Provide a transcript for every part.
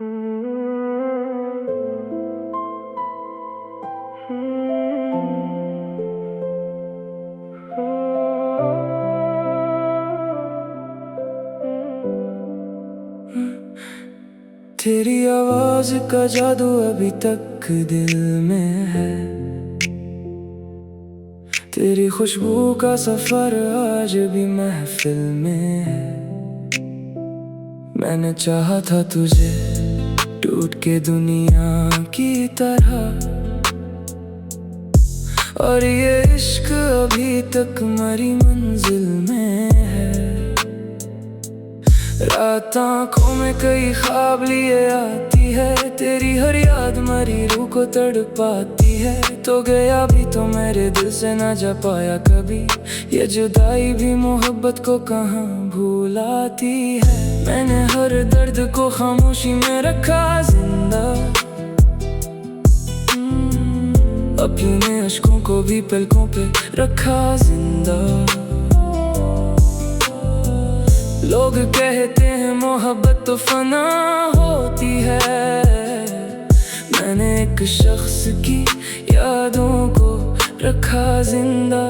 तेरी आवाज का जादू अभी तक दिल में है। तेरी खुशबू का सफर आज भी महफिल में है। मैंने चाहा था तुझे टूट के दुनिया की तरह, और ये इश्क अभी तक मरी मंजिल में है। रात आँखों में कई ख्वाब लिए आती है, तेरी हर याद मरी रूह को तड़पाती है। तो गया भी तो मेरे दिल से ना जा पाया कभी, ये जुदाई भी मोहब्बत को कहाँ भूलाती है। मैंने हर दर्द को खामोशी में रखा जिंदा, अपने अश्कों को भी पलकों पे रखा जिंदा। लोग कहते हैं मोहब्बत तो फना होती है, मैंने एक शख्स की यादों को रखा जिंदा।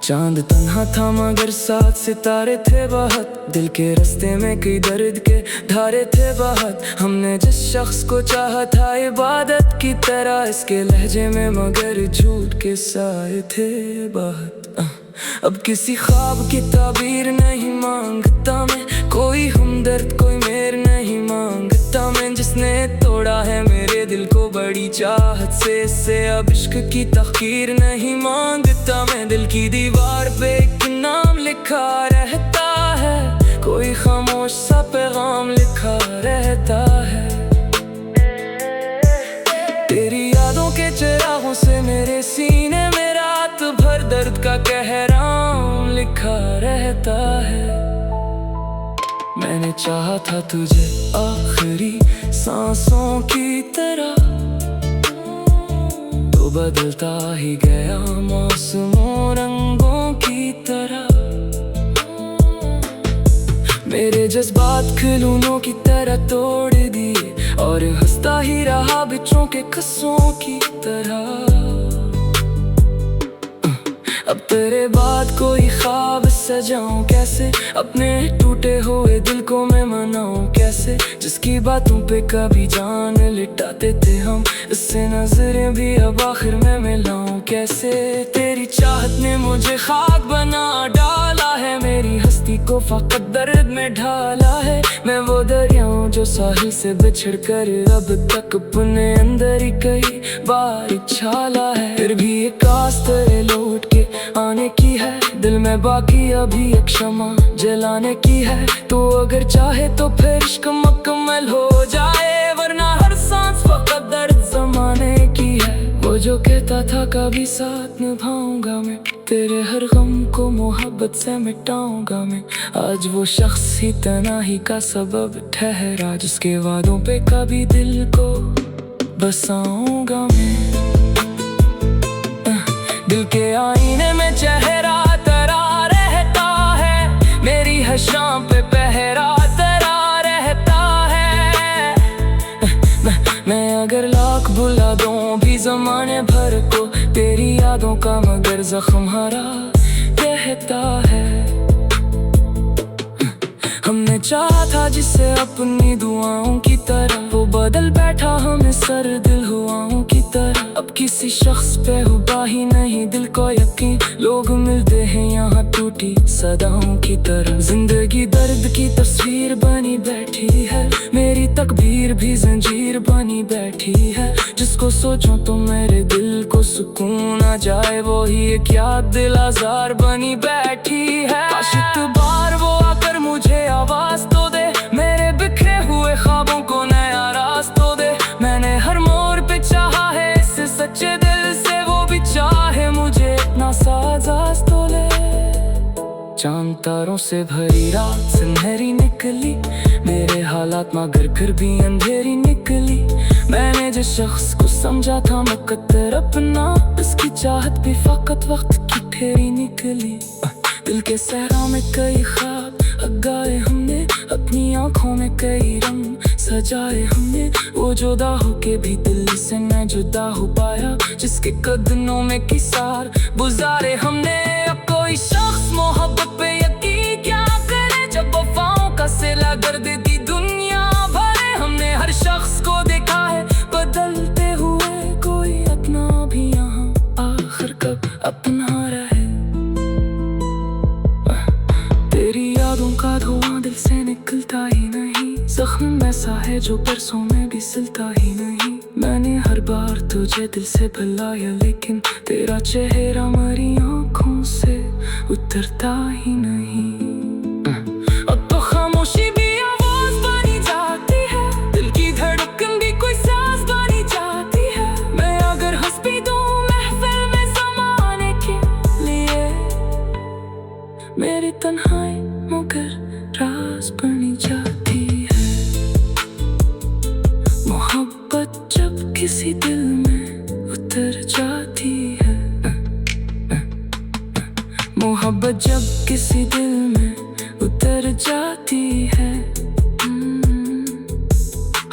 चांद तन्हा था मगर साथ सितारे थे बहुत, दिल के रास्ते में कई दर्द के धारे थे बहुत। हमने जिस शख्स को चाहा था इबादत की तरह, इसके लहजे में मगर झूठ के साए थे बहुत। अब किसी ख्वाब की ताबीर नहीं मांगता मैं, कोई हमदर्द कोई मेर नहीं मांगता मैं। जिसने तोड़ा है मेरे दिल को बड़ी चाहत से, इससे अब इश्क की तहकीर नहीं मांगता मैं। दिल की दीवार पे एक नाम लिखा रहता है, कोई खामोश सा पैगाम लिखा रहता है। तेरी यादों के चिरागों से मेरे सीने में रात भर दर्द का कहराम लिखा रहता है। मैंने चाहा था तुझे आखिरी सांसों की तरह, तो बदलता ही गया मौसमों रंगों की तरह। मेरे जज्बात खिलौनों की तरह तोड़ दिए, और हंसता ही रहा बिच्छों के कस्सों की तरह। अब तेरे बाद कोई ख्वाब सजाऊं कैसे, अपने टूटे हुए दिल को मैं मनाऊं कैसे। जिसकी बातों पे कभी जान लिटाते थे हम, इससे नजरें भी अब आखिर में मिलाऊं कैसे। तेरी चाहत ने मुझे खाक बना डाला है, मेरी हस्ती को फकत दर्द में ढाला है। मैं वो दरिया हूँ जो साहिल से बिछड़ कर अब तक अपने अंदर ही कई बार छाला है। फिर भी एक आस तेरे लौट के आने की है, दिल में बाकी अभी एक क्षमा जलाने की है। तो अगर चाहे तो फिर इश्क मुकम्मल हो जाए, वरना हर सांस फकत दर्द जमाने की है। वो जो कहता था कभी साथ निभाऊंगा मैं, तेरे हर गम को मोहब्बत से मिटाऊंगा मैं। आज वो शख्स ही तन्हाई का सबब ठहरा, जिसके वादों पे कभी दिल को बसाऊंगा मैं। दिल के आईने में चेहरा तेरा रहता है, मेरी हर शाम पे पहरा तेरा रहता है। मैं अगर लाख बुला दूं भी ज़माने भर को, तेरी यादों का मगर जख्म हरा रहता है। हमने चाहा था जिसे अपनी दुआओं की तरह, वो बदल बैठा हमें सर दिल हुआओं की तरह। अब किसी शख्स पे हुआ ही नहीं दिल को यकीन, लोग मिलते हैं यहाँ टूटी सदाओं की तरह। जिंदगी दर्द की तस्वीर बनी बैठी है, मेरी तकदीर भी जंजीर बनी बैठी है। जिसको सोचो तो मेरे दिल को सुकून आ जाए, वो ही एक याद दिल आजार बनी बैठी है। आशिक बार वो आकर मुझे आवाज तो दे, मेरे बिखरे हुए ख्वाबों को नया रास्ता दे। मैंने हर मोड़ पे चाहा है इससे सच्चे दिल से, वो भी चाहे मुझे इतना साजाज तो ले। चांद तारों से भरी रात सुनहरी निकली, मेरे हालात मगर फिर भी अंधेरी निकली। मैंने जिस शख्स को समझा था मुकद्दर अपना, उसकी चाहत भी फकत वक्त की ठेरी निकली। दिल के सहरा में कई ख्वाब अगाए हमने, अपनी आंखों में कई रंग सजाए हमने, वो जुदा होके भी दिल से न जुदा हो पाया, जिसके कदमों में किसार गुजारे हमने। अब कोई शख्स मोहब्बत पे यकीन क्या करे, जब वफाओं का सिला दर्द दी दुनिया भरे। हमने हर शख्स को देखा है बदलते हुए, कोई अपना भी यहाँ आखिर कब अपना रहे। तेरी यादों का धुआं दिल से निकलता ही नहीं, जख्म ऐसा है जो परसों में भी सिलता ही नहीं। मैंने हर बार तुझे दिल से बुलाया, लेकिन तेरा चेहरा मेरी आँखों से उतरता ही नहीं। अब तो खामोशी भी आवाज बनी जाती है, दिल की धड़कन भी कोई सांस बनी जाती है। मैं अगर हंस भी दूं महफिल में ज़माने के लिए, मेरी तन्हाई मगर राज बनी जाती है। मोहब्बत जब किसी दिल में उतर जाती है, मोहब्बत जब किसी दिल में उतर जाती है,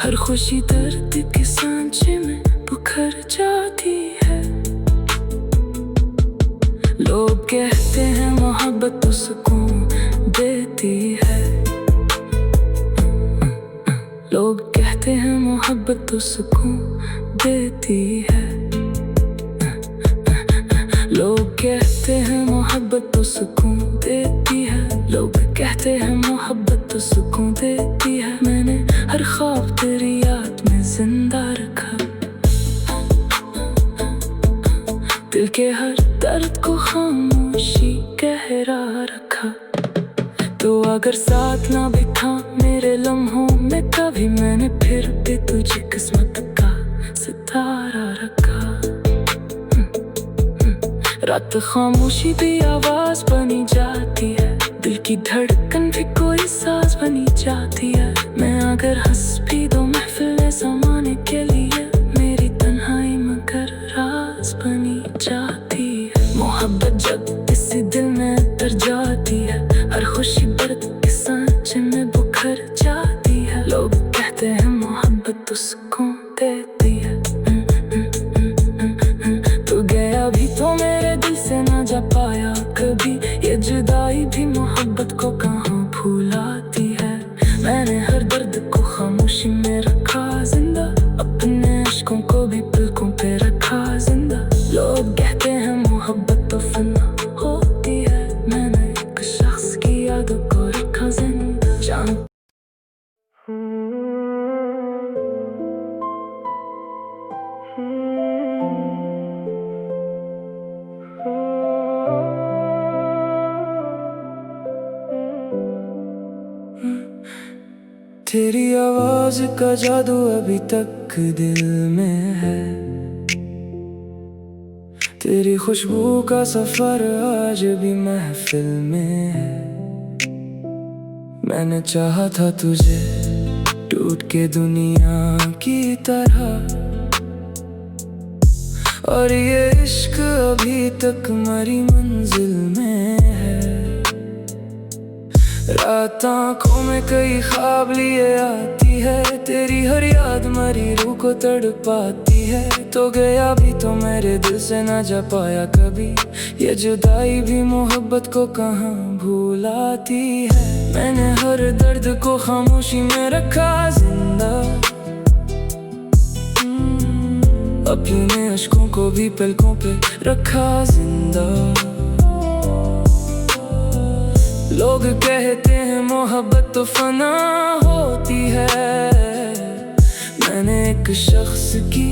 हर खुशी दर्द के सांचे में बुखर जाती है। लोग कहते हैं मोहब्बत तो सुकून देती है, लोग कहते हैं मोहब्बत तो सुकून देती है। लोग कहते हैं मोहब्बत तो सुकून देती है, लोग कहते हैं मोहब्बत तो सुकून देती है। मैंने हर ख्वाब तेरी याद में जिंदा रखा, दिल के हर दर्द को खामोशी गहरा रखा। तो अगर साथ ना भी था मेरे लम्हों में कभी, मैंने फिर भी तुझे किस्मत का सितारा रखा। रात खामोशी भी आवाज बनी जाती है, दिल की धड़कन भी कोई साज बनी जाती है। मैं अगर हंस भी दूं महफिल ज़माने के लिए, मेरी तन्हाई मगर राज बनी जाती है। मोहब्बत जब किसी दिल में उतर जाती है, हर खुशी दर्द के सांचे में बुखर जाती है। लोग कहते हैं मोहब्बत तो सुकून देती है, तू गया भी तो मेरे दिल से ना जा पाया कभी। ये जुदाई भी मोहब्बत को कहाँ भुलाती है। मैंने हर दर्द को खामोशी में रखा जिंदा, अपने अश्कों को भी पलकों पे रखा जिंदा। लोग कहते हैं मोहब्बत तो फना होती है, मैंने एक शख्स की यादों को रखा जिंदा। जान तेरी आवाज का जादू अभी तक दिल में है, तेरी खुशबू का सफर आज भी महफिल में है। मैंने चाहा था तुझे टूट के दुनिया की तरह, और ये इश्क अभी तक मरी मंजिल में है। रात आँखों में कई ख्वाब लिए आती है, तेरी हर याद मरी रूह को तड़पाती है। तो गया भी तो मेरे दिल से ना जा पाया कभी, ये जुदाई भी मोहब्बत को कहाँ भुलाती है। मैंने हर दर्द को खामोशी में रखा जिंदा, अपने अश्कों को भी पलकों पे रखा जिंदा। लोग कहते हैं मोहब्बत तो फना होती है, मैंने एक शख्स की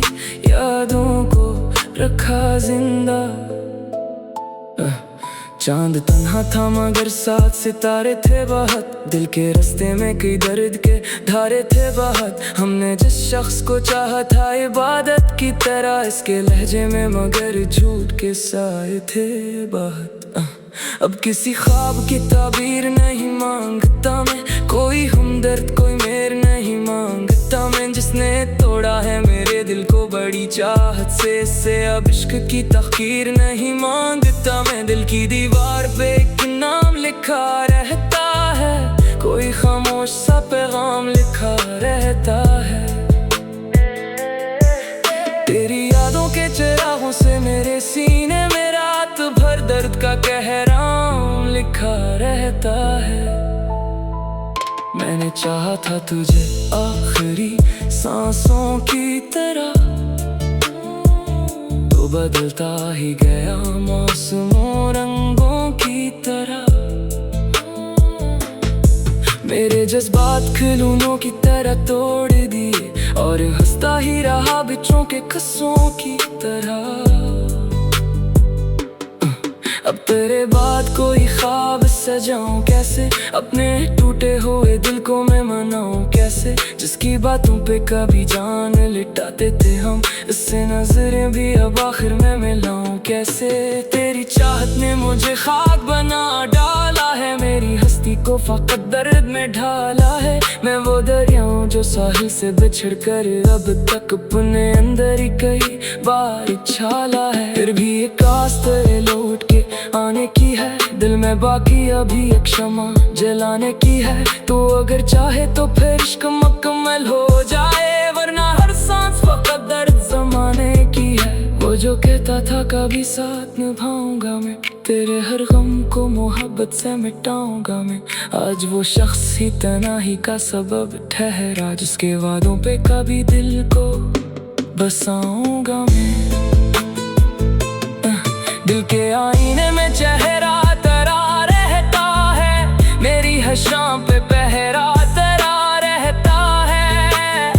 यादों को रखा जिंदा। चांद तन्हा था मगर साथ सितारे थे बहुत, दिल के रास्ते में कई दर्द के धारे थे बहुत। हमने जिस शख्स को चाहा था इबादत की तरह, इसके लहजे में मगर झूठ के साए थे बहुत। अब किसी ख्वाब की ताबीर नहीं मांगता मैं, कोई हमदर्द कोई मेर नहीं मांगता मैं। जिसने तोड़ा है मेरे दिल को बड़ी चाहत से, इससे अब इश्क की तहकीर नहीं मांगता मैं। दिल की दीवार पे एक नाम लिखा रहता है, कोई खामोश सा पैगाम लिखा रहता है। तेरी यादों के चिरागों से मेरे सीने में रात भर दर्द का कहराम लिखा रहता है। मैंने चाहा था तुझे आखिरी सांसों की तरह, तो बदलता ही गया मौसमों रंगों की तरह। मेरे जज्बात खिलौनों की तरह तोड़ दिए और हंसता ही रहा बच्चों के किस्सों की तरह। अब तेरे बाद कोई ख्वाब सजाऊं कैसे, अपने टूटे हुए दिल को मैं मनाऊं कैसे, जिसकी बातों पे कभी जान लिटाते थे हम, इससे नजरें भी अब आखिर में मिलाऊं कैसे। तेरी चाहत ने मुझे खाक बना डाला है, मेरी हस्ती को फकत दर्द में ढाला है। मैं वो दरिया हूँ जो साहिल से बिछड़ कर अब तक अपने अंदर ही कई बार छाला है। फिर भी एक आस तेरे लौट के आने की है, दिल में बाकी अभी एक क्षमा जलाने की है। तो अगर चाहे तो फिर इश्क मुकम्मल हो जाए, वरना हर सांस फकत दर्द जमाने की है। वो जो कहता था कभी साथ निभाऊंगा मैं, तेरे हर गम को मोहब्बत से मिटाऊंगा मैं, आज वो शख्स ही तन्हाई का सबब ठहरा, जिसके वादों पे कभी दिल को बसाऊंगा मैं। दिल के आईने में चेहरा तेरा रहता है, मेरी हर शाम पे पहरा तेरा रहता है।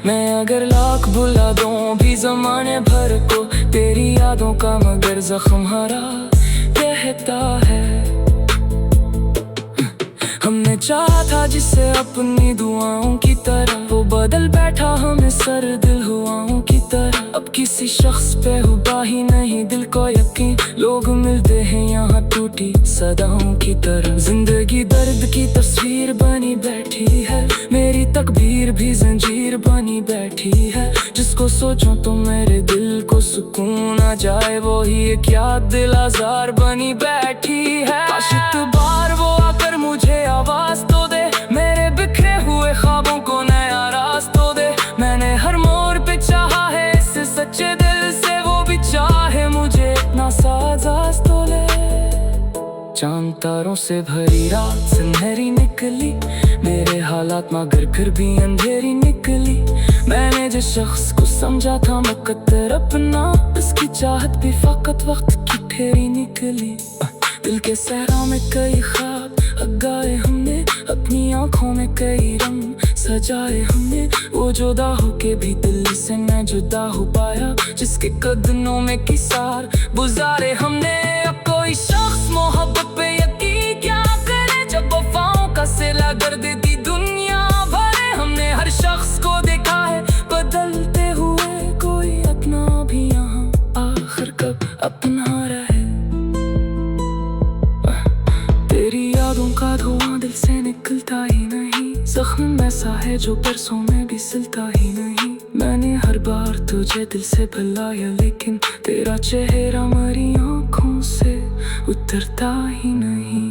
मैं अगर लाख भुला दूं भी ज़माने भर को, तेरी यादों का मगर जख्म हरा रहता है। हमने चाहा था जिसे अपनी दुआओं की तरह, वो बदल बैठा हमें सर दिल हुआओं की तरह। अब किसी शख्स पे हुआ ही नहीं दिल को यकीन, लोग मिलते हैं यहाँ टूटी सदाओं की तरह। जिंदगी दर्द की तस्वीर बनी बैठी है, मेरी तकदीर भी जंजीर बनी बैठी है। जिसको सोचूं तो मेरे दिल को सुकून आ जाए, वो ही एक याद दिल आजार बनी बैठी है। काश एक बार वो आकर मुझे आवाज तो दे, मेरे बिखरे हुए ख्वाबों को नया रास्ता दे। मैंने हर मोड़ पे चाहा है इससे सच्चे दिल से, वो भी चाहे मुझे इतना साजाज तो ले। चांद तारों से भरी रात सुनहरी निकली, मेरे हालात मगर फिर भी अंधेरी निकली। मैंने जिस शख्स को समझा था मुकद्दर अपना, उसकी चाहत भी फकत वक्त की ठेरी निकली। दिल के सहरा में कई ख्वाब अगाए हमने, अपनी आंखों में कई रंग सजाए हमने। वो जुदा होके भी दिल से न जुदा हो पाया, जिसके कदमों में किसार गुजारे हमने। अब कोई शख्स मोहब्बत पे यकीन क्या करे, जब वफाओं का सिला कर देती दुनिया भरे। हमने हर शख्स को देखा है बदलते हुए, कोई अपना भी यहाँ आखिर कब अपना रहे। तेरी यादों का धुआं दिल से निकलता ही नहीं, जख्म ऐसा है जो परसों में भी सिलता ही नहीं। मैंने हर बार तुझे दिल से बुलाया, लेकिन तेरा चेहरा मेरी आँखों से उतरता ही नहीं।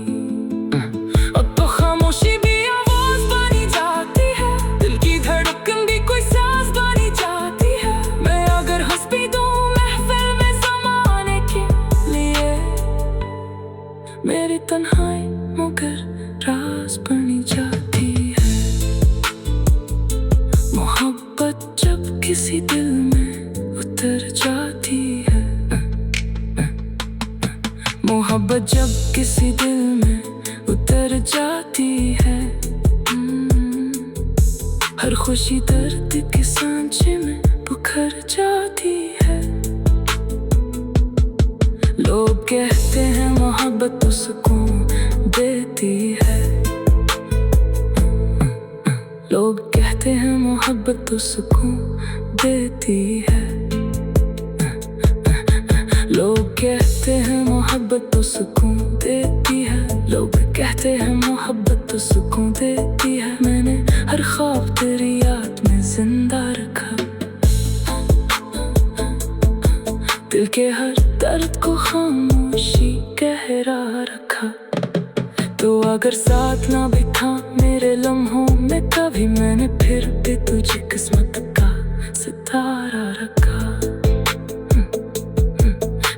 अब तो खामोशी भी आवाज बनी जाती है, दिल की धड़कन भी कोई सांस बनी जाती है। मैं अगर हंस भी दूं महफिल में ज़माने के लिए, मेरी तन्हाई मगर राज बनी जाती है। मोहब्बत जब किसी दिल में उतर जाती है, मोहब्बत जब किसी दिल में उतर जाती है। हर खुशी दर्द के सांचे में बुखर जाती है। लोग कहते हैं मोहब्बत तो सुकून देती है, लोग कहते हैं मोहब्बत तो सुकून देती है। लोग कहते हैं मोहब्बत तो सुकून देती है, लोग कहते हैं मोहब्बत तो सुकून देती है। मैंने हर ख्वाब तेरी याद में जिंदा रखा, दिल के हर दर्द को खामोशी गहरा रखा। तो अगर साथ ना भी था मेरे लम्हों में कभी, मैंने फिर भी तुझे किस्मत का सितारा रखा।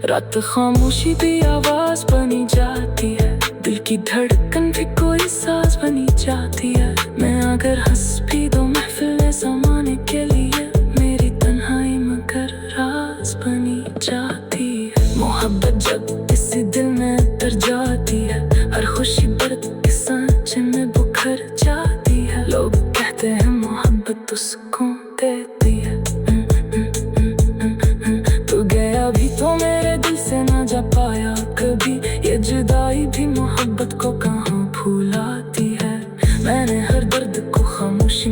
रात खामोशी भी आवाज बनी जाती है, दिल की धड़कन भी कोई साज बनी जाती है। मैं अगर हंस भी दो महफिल ज़माने के लिए, मेरी तन्हाई मगर राज बनी जाती है। मोहब्बत जब किसी दिल में उतर जाती है, हर खुशी दर्द के सांचे में बुखर जाती है। लोग कहते हैं मोहब्बत तो सुकून देती है। तू गया भी तो मेरे दिल से ना जा पाया कभी, ये जुदाई भी मोहब्बत को कहाँ भुलाती है। मैंने हर दर्द को खामोशी